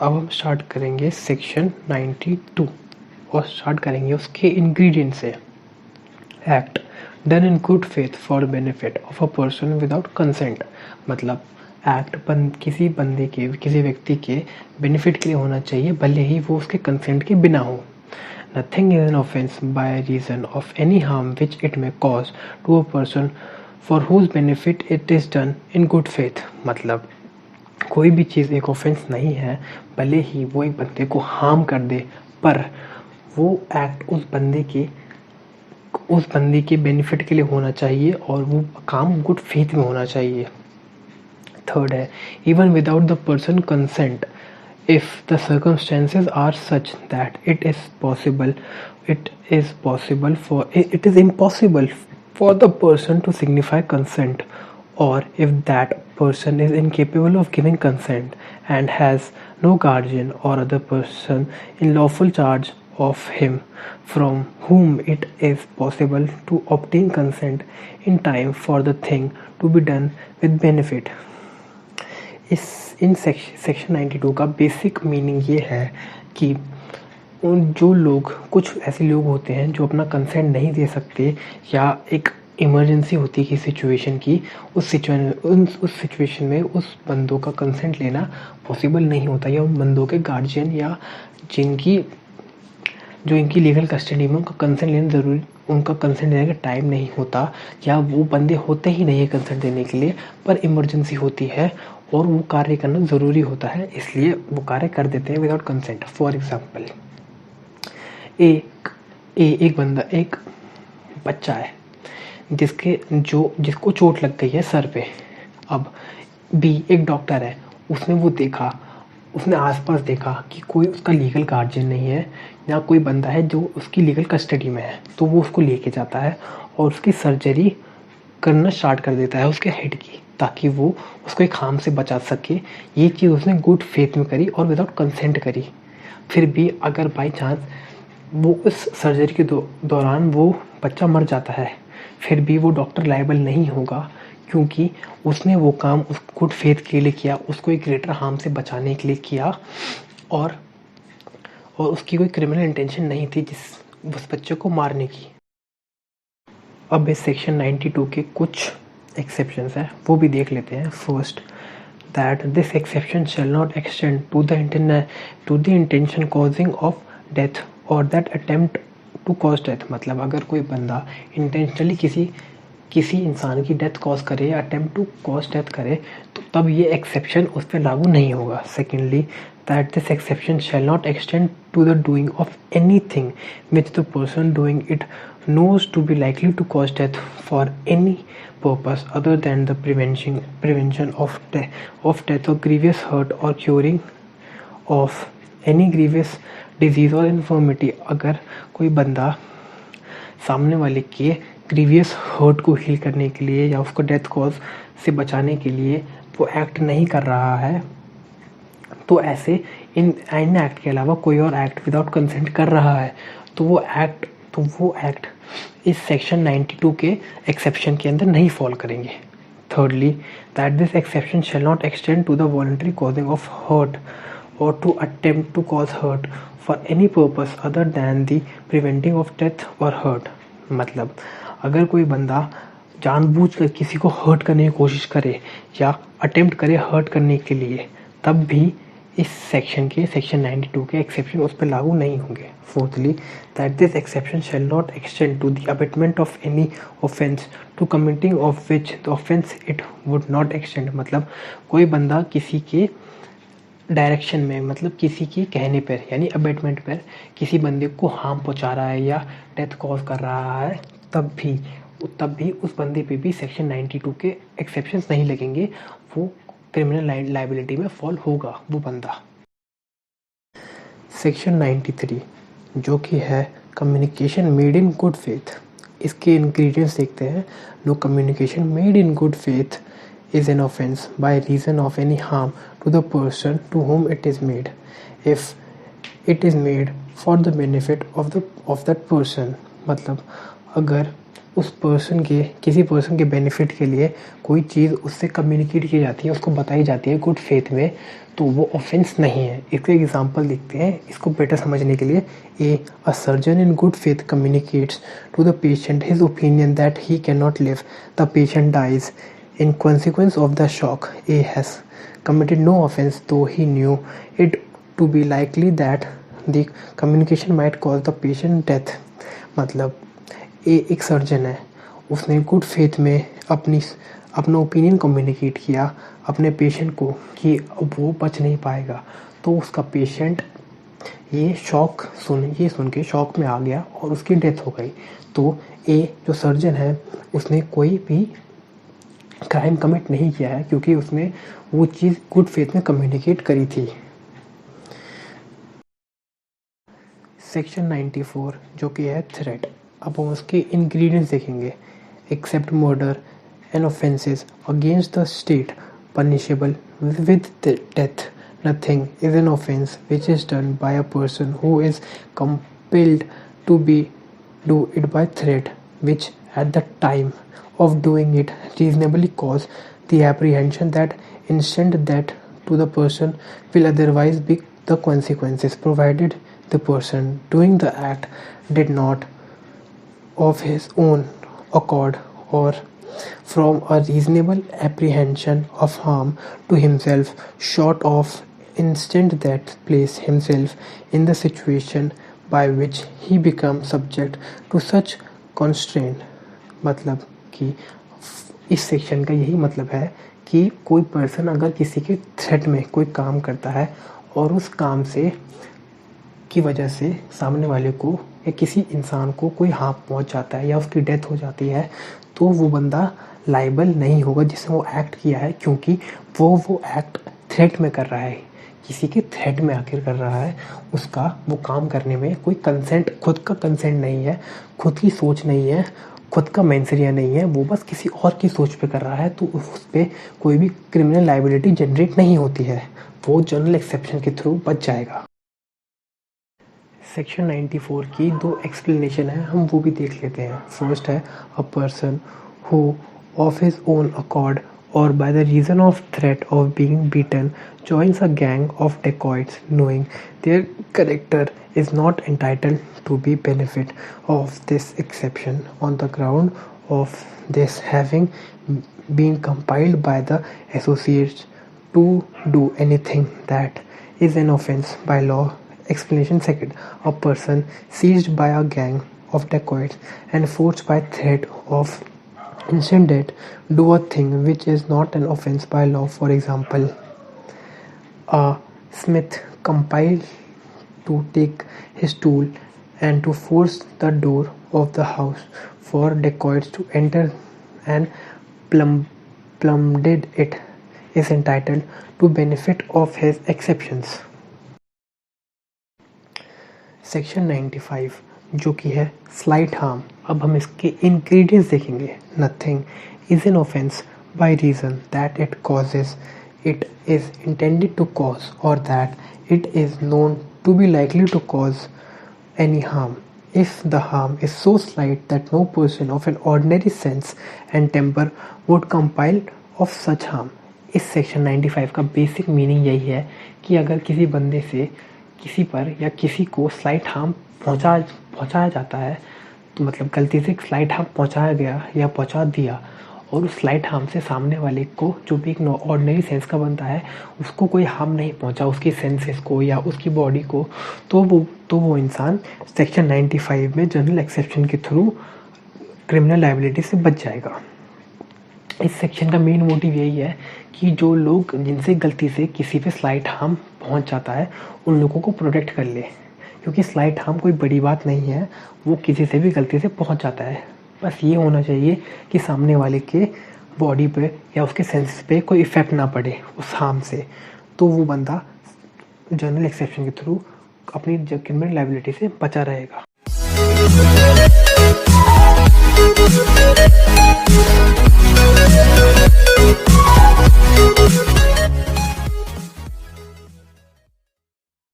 अब हम स्टार्ट करेंगे सेक्शन 92 और स्टार्ट करेंगे उसके इंग्रेडिएंट से। Act done in good faith for benefit of a person without consent, मतलब एक्ट किसी बंदे के, किसी व्यक्ति के बेनिफिट के लिए होना चाहिए, भले ही वो उसके कंसेंट के बिना हो। Nothing is an offence by reason of any harm which it may cause to a person for whose benefit it is done in good faith, मतलब कोई भी चीज़ एक ऑफेंस नहीं है, भले ही वो एक बंदे को हार्म कर दे, पर वो एक्ट उस बंदे के बेनिफिट के लिए होना चाहिए और वो काम गुड फेथ में होना चाहिए। थर्ड है, even without the person consent, if the circumstances are such that it is impossible for the person to signify consent, or if that person is incapable of giving consent and has no guardian or other person in lawful charge of him from whom it is possible to obtain consent in time for the thing to be done with benefit. In section 92 का basic meaning ये है कि जो लोग, कुछ ऐसे लोग होते हैं जो अपना कंसेंट नहीं दे सकते, या एक इमरजेंसी होती है किसी सिचुएशन की, उस सिचुएशन में उस बंदों का कंसेंट लेना पॉसिबल नहीं होता, या उन बंदों के गार्जियन या जो इनकी लीगल कस्टडी में उनका कंसेंट लेना ज़रूरी, उनका कंसेंट देने का टाइम नहीं होता, या वो बंदे होते ही नहीं है कंसेंट देने के लिए, पर इमरजेंसी होती है और वो कार्य करना ज़रूरी होता है, इसलिए वो कार्य कर देते हैं विदाउट कंसेंट। फॉर एग्जांपल, एक बच्चा है जिसको चोट लग गई है सर पे। अब बी एक डॉक्टर है, उसने आसपास देखा कि कोई उसका लीगल गार्जियन नहीं है या कोई बंदा है जो उसकी लीगल कस्टडी में है, तो वो उसको लेके जाता है और उसकी सर्जरी करना स्टार्ट कर देता है उसके हेड की, ताकि वो उसको एक हार्म से बचा सके। ये चीज़ उसने गुड फेथ में करी और विदाउट कंसेंट करी। फिर भी अगर बाई चांस वो उस सर्जरी के दौरान वो बच्चा मर जाता है, फिर भी वो डॉक्टर लायबल नहीं होगा, क्योंकि उसने वो काम उस गुड फेथ के लिए किया, उसको एक ग्रेटर हार्म से बचाने के लिए किया, और उसकी कोई क्रिमिनल इंटेंशन नहीं थी उस बच्चे को मारने की। अब इस सेक्शन 92 के कुछ एक्सेप्शंस हैं, वो भी देख लेते हैं। First, that this exception shall not extend to the intentional causing of death or that attempt to cause death, मतलब अगर कोई बंदा इंटेंशनली किसी इंसान की डेथ कॉज करे या अटेम्प्ट टू कॉज डेथ करे, तो तब ये एक्सेप्शन उस पर लागू नहीं होगा। Secondly, that this exception shall not extend to the doing of anything which the person doing it knows to be likely to cause death for any purpose other than the prevention of death or grievous hurt or curing of any grievous disease or infirmity, अगर कोई बंदा सामने वाले के grievous hurt को heal करने के लिए या उसको डेथ कॉज से बचाने के लिए वो एक्ट नहीं कर रहा है, तो ऐसे इन एक्ट के अलावा कोई और एक्ट विदाउट कंसेंट कर रहा है, तो वो एक्ट इस सेक्शन 92 के एक्सेप्शन के अंदर नहीं फॉल करेंगे। Thirdly, that this exception shall not extend to the voluntary causing of hurt or to attempt to cause hurt for any purpose other than the preventing of death or hurt, मतलब अगर कोई बंदा जानबूझकर किसी को hurt करने की कोशिश करे या अटेम्प्ट करे हर्ट करने के लिए, तब भी इस सेक्शन 92 के एक्सेप्शन उस पर लागू नहीं होंगे। Fourthly, that this exception shall not extend to the abetment of any offence to committing of which the offence it would not extend, मतलब कोई बंदा किसी के डायरेक्शन में, मतलब किसी के कहने पर यानी अबेटमेंट पर किसी बंदे को हार्म पहुंचा रहा है या डेथ कॉज कर रहा है, तब भी उस बंदे पे भी सेक्शन 92 के एक्सेप्शंस नहीं लगेंगे, वो क्रिमिनल लायबिलिटी में फॉल होगा वो बंदा। सेक्शन 93 जो कि है communication made in good faith, इसके इंग्रेडिएंट्स देखते हैं। No communication made in good faith is an offense by reason of any harm to the person to whom it is made, if it is made for the benefit of that person, मतलब अगर उस person के किसी person के benefit के लिए कोई चीज़ उससे कम्युनिकेट की जाती है, उसको बताई जाती है गुड फेथ में, तो वो ऑफेंस नहीं है। इसके एग्जांपल देखते हैं इसको बेटर समझने के लिए। A surgeon in good faith communicates to the patient his opinion that he can not live, the patient dies in consequence of the shock. A has committed no offense though he knew it to be likely that the communication might cause the patient death. मतलब एक surgeon है, उसने good faith में अपना opinion communicate किया अपने patient को कि वो बच नहीं पाएगा, तो उसका पेशेंट ये सुन के शॉक में आ गया और उसकी डेथ हो गई। तो जो सर्जन है उसने कोई भी क्राइम कमिट नहीं किया है, क्योंकि उसने वो चीज़ गुड फेथ में कम्युनिकेट करी थी। सेक्शन 94 जो कि है थ्रेट। अब हम उसके इंग्रेडिएंट्स देखेंगे। Except murder and offences against the state punishable with death, nothing is an offence which is done by a person who is compelled to be do it by threat, which at the time of doing it reasonably cause the apprehension that instant death to the person will otherwise be the consequences, provided the person doing the act did not of his own accord or from a reasonable apprehension of harm to himself, short of instant death, place himself in the situation by which he becomes subject to such constraint. मतलब कि इस section का यही मतलब है कि कोई person अगर किसी के थ्रेट में कोई काम करता है और उस काम से की वजह से सामने वाले को या किसी इंसान को कोई हार्म पहुंच जाता है या उसकी डेथ हो जाती है, तो वो बंदा लाइबल नहीं होगा जिसने वो एक्ट किया है, क्योंकि वो एक्ट थ्रेट में कर रहा है, किसी के थ्रेट में आखिर कर रहा है। उसका वो काम करने में कोई कंसेंट, खुद का कंसेंट नहीं है, खुद की सोच नहीं है, खुद का मेंसरिया नहीं है, वो बस किसी और की सोच पे कर रहा है, तो उस पर कोई भी क्रिमिनल लाइबिलिटी जनरेट नहीं होती है, वो जनरल एक्सेप्शन के थ्रू बच जाएगा। सेक्शन 94 की 2 एक्सप्लेनेशन है, हम वो भी देख लेते हैं। फर्स्ट है अ person who of his own accord or by the reason of threat of being beaten joins a gang of dacoits, knowing their character is not entitled to be benefit of this exception on the ground of this having been compiled by the associates to do anything that is an offense by law. Explanation second, a person seized by a gang of dacoits and forced by threat of instant death do a thing which is not an offense by law. For example, a smith compelled to take his tool and to force the door of the house for dacoits to enter and plundered it is entitled to benefit of his exceptions. Section 95 जो कि है slight harm. अब हम इसके ingredients देखेंगे। Nothing is an offence by reason that it causes, it is intended to cause or that it is known to be likely to cause any harm if the harm is so slight that no person of an ordinary sense and temper would compile of such harm. इस section 95 का basic meaning यही है कि अगर किसी बंदे से किसी पर या किसी को स्लाइट हार्म पहुंचाया जाता है, तो मतलब गलती से स्लाइट हार्म पहुंचाया गया या पहुंचा दिया, और उस स्लाइट हार्म से सामने वाले को, जो भी एक ऑर्डिनरी सेंस का बनता है, उसको कोई हार्म नहीं पहुंचा, उसकी सेंसेस को या उसकी बॉडी को, तो वो इंसान सेक्शन 95 में जनरल एक्सेप्शन के थ्रू क्रिमिनल लायबिलिटी से बच जाएगा। इस सेक्शन का मेन मोटिव यही है कि जो लोग जिनसे गलती से किसी पे स्लाइट हार्म पहुंच जाता है, उन लोगों को प्रोटेक्ट कर ले, क्योंकि स्लाइट हार्म कोई बड़ी बात नहीं है, वो किसी से भी गलती से पहुंच जाता है। बस ये होना चाहिए कि सामने वाले के बॉडी पे या उसके सेंसेस पे कोई इफ़ेक्ट ना पड़े उस हार्म से, तो वो बंदा जनरल एक्सेप्शन के थ्रू अपनी क्रिमिनल लायबिलिटी से बचा रहेगा।